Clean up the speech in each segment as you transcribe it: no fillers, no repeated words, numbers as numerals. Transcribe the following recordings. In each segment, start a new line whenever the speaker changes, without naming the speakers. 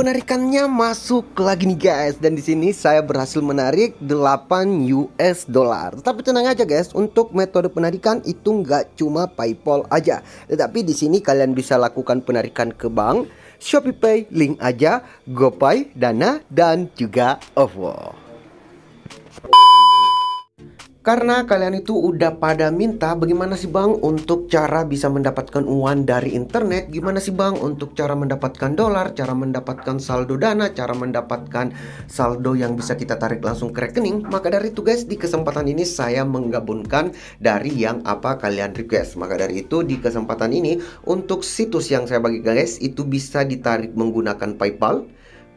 Penarikannya masuk lagi nih guys, dan di sini saya berhasil menarik 8 US dollar. Tapi tenang aja guys, untuk metode penarikan itu nggak cuma PayPal aja, tetapi di sini kalian bisa lakukan penarikan ke bank, ShopeePay, link aja, GoPay, Dana, dan juga OVO. Karena kalian itu udah pada minta bagaimana sih bang untuk cara bisa mendapatkan uang dari internet, gimana sih bang untuk cara mendapatkan dolar, cara mendapatkan saldo Dana, cara mendapatkan saldo yang bisa kita tarik langsung ke rekening. Maka dari itu guys, di kesempatan ini saya menggabungkan dari yang apa kalian request. Maka dari itu di kesempatan ini untuk situs yang saya bagi guys itu bisa ditarik menggunakan PayPal,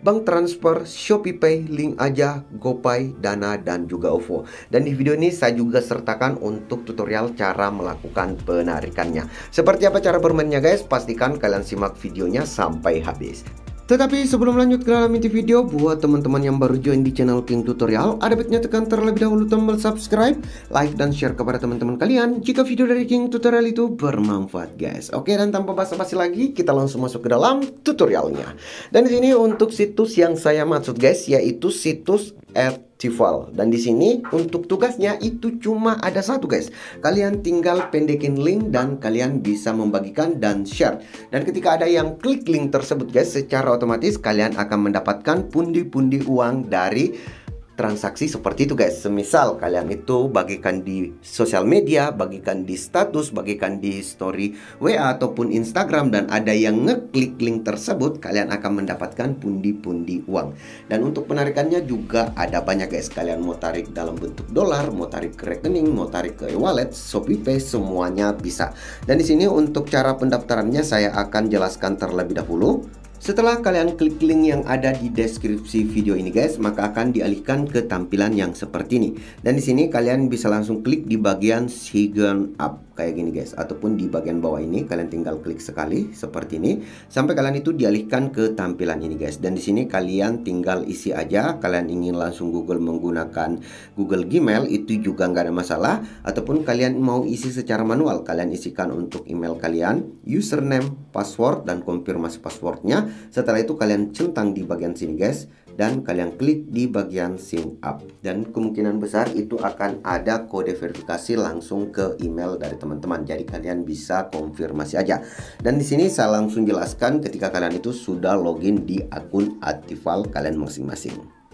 bank transfer, ShopeePay, link aja, GoPay, Dana, dan juga OVO. Dan di video ini saya juga sertakan untuk tutorial cara melakukan penarikannya. Seperti apa cara bermainnya guys? Pastikan kalian simak videonya sampai habis. Tetapi sebelum lanjut ke dalam inti video, buat teman-teman yang baru join di channel King Tutorial, ada baiknya tekan terlebih dahulu tombol subscribe, like, dan share kepada teman-teman kalian jika video dari King Tutorial itu bermanfaat guys. Oke, dan tanpa basa-basi lagi, kita langsung masuk ke dalam tutorialnya. Dan di sini untuk situs yang saya maksud guys, yaitu situs Artival. Dan di sini untuk tugasnya itu cuma ada satu guys. Kalian tinggal pendekin link dan kalian bisa membagikan dan share. Dan ketika ada yang klik link tersebut guys, secara otomatis kalian akan mendapatkan pundi-pundi uang dari transaksi seperti itu guys. Semisal kalian itu bagikan di sosial media, bagikan di status, bagikan di story WA ataupun Instagram, dan ada yang ngeklik link tersebut, kalian akan mendapatkan pundi-pundi uang. Dan untuk penarikannya juga ada banyak guys. Kalian mau tarik dalam bentuk dolar, mau tarik ke rekening, mau tarik ke e-wallet, ShopeePay, semuanya bisa. Dan di sini untuk cara pendaftarannya saya akan jelaskan terlebih dahulu. Setelah kalian klik link yang ada di deskripsi video ini guys, maka akan dialihkan ke tampilan yang seperti ini. Dan di sini kalian bisa langsung klik di bagian sign up kayak gini guys, ataupun di bagian bawah ini kalian tinggal klik sekali seperti ini sampai kalian itu dialihkan ke tampilan ini guys. Dan di sini kalian tinggal isi aja. Kalian ingin langsung Google menggunakan Google Gmail itu juga nggak ada masalah, ataupun kalian mau isi secara manual, kalian isikan untuk email kalian, username, password, dan konfirmasi passwordnya. Setelah itu kalian centang di bagian sini guys, dan kalian klik di bagian sign up. Dan kemungkinan besar itu akan ada kode verifikasi langsung ke email dari teman-teman. Jadi kalian bisa konfirmasi aja. Dan di sini saya langsung jelaskan ketika kalian itu sudah login di akun Artival kalian masing-masing.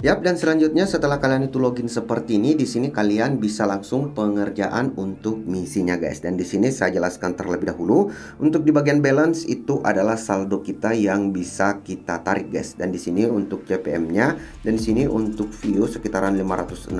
Yap, dan selanjutnya setelah kalian itu login seperti ini, di sini kalian bisa langsung pengerjaan untuk misinya guys. Dan di sini saya jelaskan terlebih dahulu. Untuk di bagian balance itu adalah saldo kita yang bisa kita tarik guys. Dan di sini untuk CPM-nya, dan di sini untuk view sekitaran 569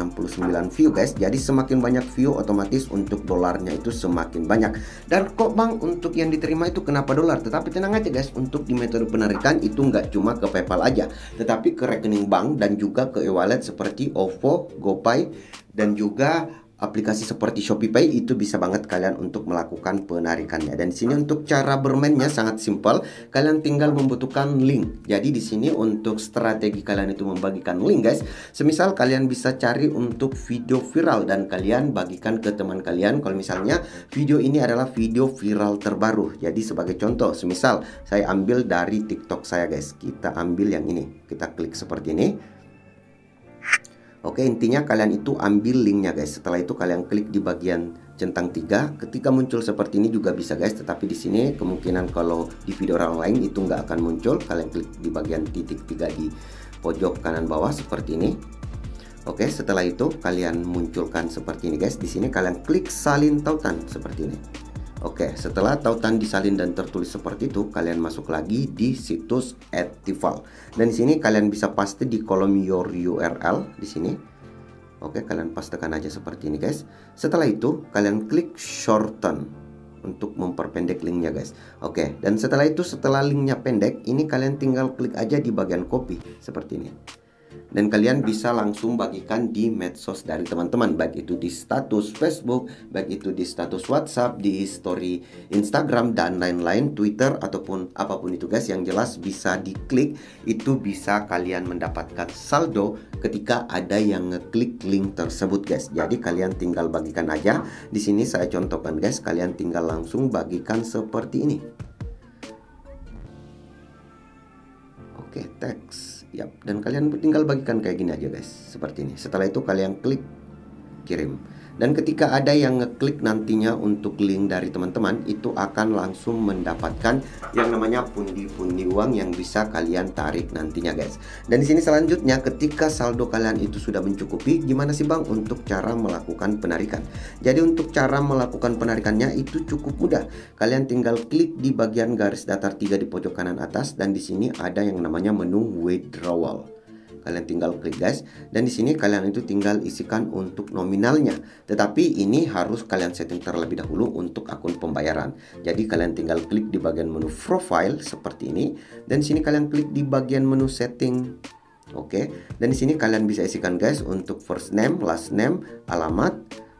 view guys. Jadi semakin banyak view otomatis untuk dolarnya itu semakin banyak. Dan kok bang untuk yang diterima itu kenapa dolar? Tetapi tenang aja guys, untuk di metode penarikan itu nggak cuma ke PayPal aja, tetapi ke rekening bank dan juga ke e-wallet seperti OVO, GoPay, dan juga aplikasi seperti ShopeePay itu bisa banget kalian untuk melakukan penarikannya. Dan di sini untuk cara bermainnya sangat simpel. Kalian tinggal membutuhkan link. Jadi di sini untuk strategi kalian itu membagikan link guys. Semisal kalian bisa cari untuk video viral dan kalian bagikan ke teman kalian. Kalau misalnya video ini adalah video viral terbaru. Jadi sebagai contoh, semisal saya ambil dari TikTok saya guys. Kita ambil yang ini. Kita klik seperti ini. Oke, intinya kalian itu ambil linknya guys. Setelah itu kalian klik di bagian centang 3. Ketika muncul seperti ini juga bisa guys. Tetapi di sini kemungkinan kalau di video orang lain itu nggak akan muncul. Kalian klik di bagian titik 3 di pojok kanan bawah seperti ini. Oke, setelah itu kalian munculkan seperti ini guys. Di sini kalian klik salin tautan seperti ini. Oke, setelah tautan disalin dan tertulis seperti itu, kalian masuk lagi di situs Artival. Dan di sini kalian bisa paste di kolom your URL di sini. Oke, kalian pastekan aja seperti ini guys. Setelah itu kalian klik shorten untuk memperpendek linknya guys. Oke, dan setelah itu setelah linknya pendek, ini kalian tinggal klik aja di bagian copy seperti ini. Dan kalian bisa langsung bagikan di medsos dari teman-teman, baik itu di status Facebook, baik itu di status WhatsApp, di story Instagram, dan lain-lain, Twitter, ataupun apapun itu guys. Yang jelas bisa diklik, itu bisa kalian mendapatkan saldo ketika ada yang ngeklik link tersebut guys. Jadi kalian tinggal bagikan aja. Di sini saya contohkan guys, kalian tinggal langsung bagikan seperti ini. teks. Yap, dan kalian tinggal bagikan kayak gini aja guys, seperti ini. Setelah itu kalian klik kirim. Dan ketika ada yang ngeklik nantinya untuk link dari teman-teman, itu akan langsung mendapatkan yang namanya pundi-pundi uang yang bisa kalian tarik nantinya guys. Dan di sini selanjutnya, ketika saldo kalian itu sudah mencukupi, gimana sih bang untuk cara melakukan penarikan? Jadi untuk cara melakukan penarikannya itu cukup mudah. Kalian tinggal klik di bagian garis datar 3 di pojok kanan atas, dan di sini ada yang namanya menu withdrawal. Kalian tinggal klik guys, dan di sini kalian itu tinggal isikan untuk nominalnya. Tetapi ini harus kalian setting terlebih dahulu untuk akun pembayaran. Jadi kalian tinggal klik di bagian menu profile seperti ini, dan di sini kalian klik di bagian menu setting. Oke, dan di sini kalian bisa isikan guys untuk first name, last name, alamat,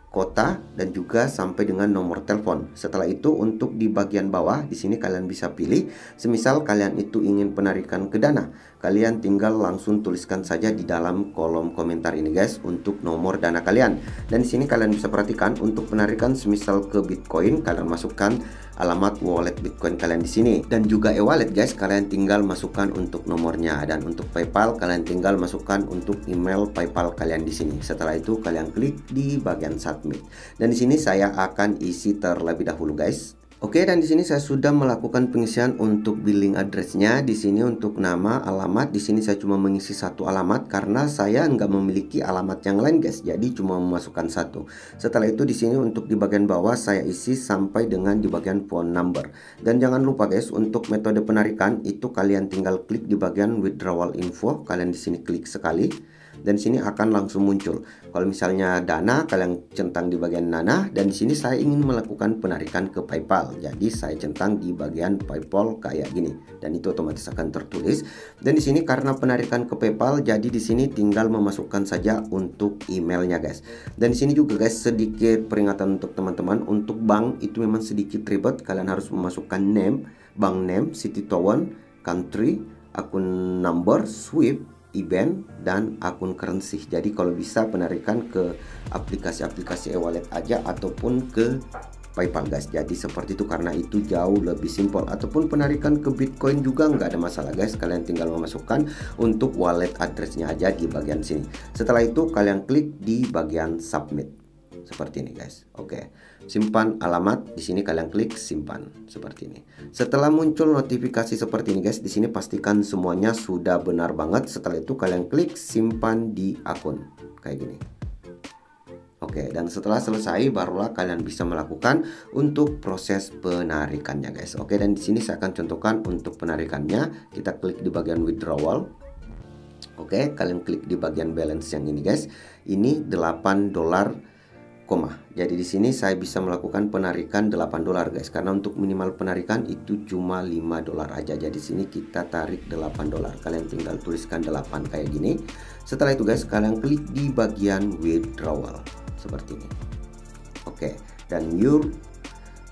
kota, dan juga sampai dengan nomor telepon. Setelah itu untuk di bagian bawah di sini kalian bisa pilih, semisal kalian itu ingin penarikan ke Dana, kalian tinggal langsung tuliskan saja di dalam kolom komentar ini guys untuk nomor Dana kalian. Dan di sini kalian bisa perhatikan untuk penarikan semisal ke Bitcoin, kalian masukkan alamat wallet Bitcoin kalian di sini, dan juga e-wallet guys kalian tinggal masukkan untuk nomornya, dan untuk PayPal kalian tinggal masukkan untuk email PayPal kalian di sini. Setelah itu kalian klik di bagian submit, dan di sini saya akan isi terlebih dahulu guys. Oke, dan di sini saya sudah melakukan pengisian untuk billing addressnya. Di sini untuk nama, alamat, di sini saya cuma mengisi satu alamat karena saya nggak memiliki alamat yang lain guys. Jadi cuma memasukkan satu. Setelah itu di sini untuk di bagian bawah saya isi sampai dengan di bagian phone number. Dan jangan lupa guys, untuk metode penarikan itu kalian tinggal klik di bagian withdrawal info. Kalian di sini klik sekali, dan sini akan langsung muncul. Kalau misalnya Dana, kalian centang di bagian Dana, dan di sini saya ingin melakukan penarikan ke PayPal. Jadi saya centang di bagian PayPal kayak gini, dan itu otomatis akan tertulis. Dan di sini karena penarikan ke PayPal, jadi di sini tinggal memasukkan saja untuk emailnya guys. Dan di sini juga guys sedikit peringatan untuk teman-teman, untuk bank itu memang sedikit ribet. Kalian harus memasukkan name, bank name, city town, country, akun number, SWIFT, event, dan akun currency. Jadi kalau bisa penarikan ke aplikasi-aplikasi e-wallet aja ataupun ke PayPal guys. Jadi seperti itu, karena itu jauh lebih simpel. Ataupun penarikan ke Bitcoin juga nggak ada masalah guys. Kalian tinggal memasukkan untuk wallet addressnya aja di bagian sini. Setelah itu kalian klik di bagian submit seperti ini guys. Oke, simpan alamat, di sini kalian klik simpan seperti ini. Setelah muncul notifikasi seperti ini guys, di sini pastikan semuanya sudah benar banget. Setelah itu kalian klik simpan di akun kayak gini. Oke, dan setelah selesai barulah kalian bisa melakukan untuk proses penarikannya guys. Oke, dan di sini saya akan contohkan untuk penarikannya. Kita klik di bagian withdrawal. Oke, kalian klik di bagian balance yang ini guys. Ini $8, jadi di sini saya bisa melakukan penarikan $8 guys, karena untuk minimal penarikan itu cuma $5 aja. Jadi di sini kita tarik $8. Kalian tinggal tuliskan 8 kayak gini. Setelah itu guys kalian klik di bagian withdrawal seperti ini. Oke, dan your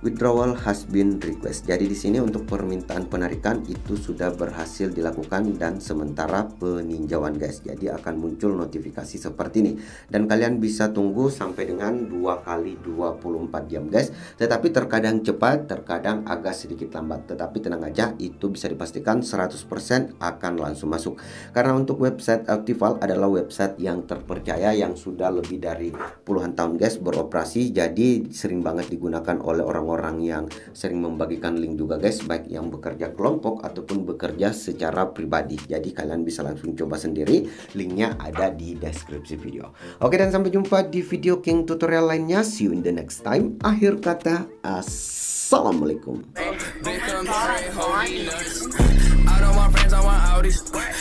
withdrawal has been request. Jadi di sini untuk permintaan penarikan itu sudah berhasil dilakukan dan sementara peninjauan guys. Jadi akan muncul notifikasi seperti ini, dan kalian bisa tunggu sampai dengan 2 kali 24 jam guys. Tetapi terkadang cepat, terkadang agak sedikit lambat. Tetapi tenang aja, itu bisa dipastikan 100% akan langsung masuk. Karena untuk website Actival adalah website yang terpercaya, yang sudah lebih dari puluhan tahun guys beroperasi. Jadi sering banget digunakan oleh orang-orang yang sering membagikan link juga guys, baik yang bekerja kelompok ataupun bekerja secara pribadi. Jadi kalian bisa langsung coba sendiri, linknya ada di deskripsi video. Oke, dan sampai jumpa di video King tutorial lainnya. See you in the next time. Akhir kata, assalamualaikum.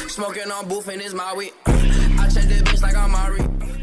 Smoking on booth and it's my weed. I check this bitch like I'm Mari.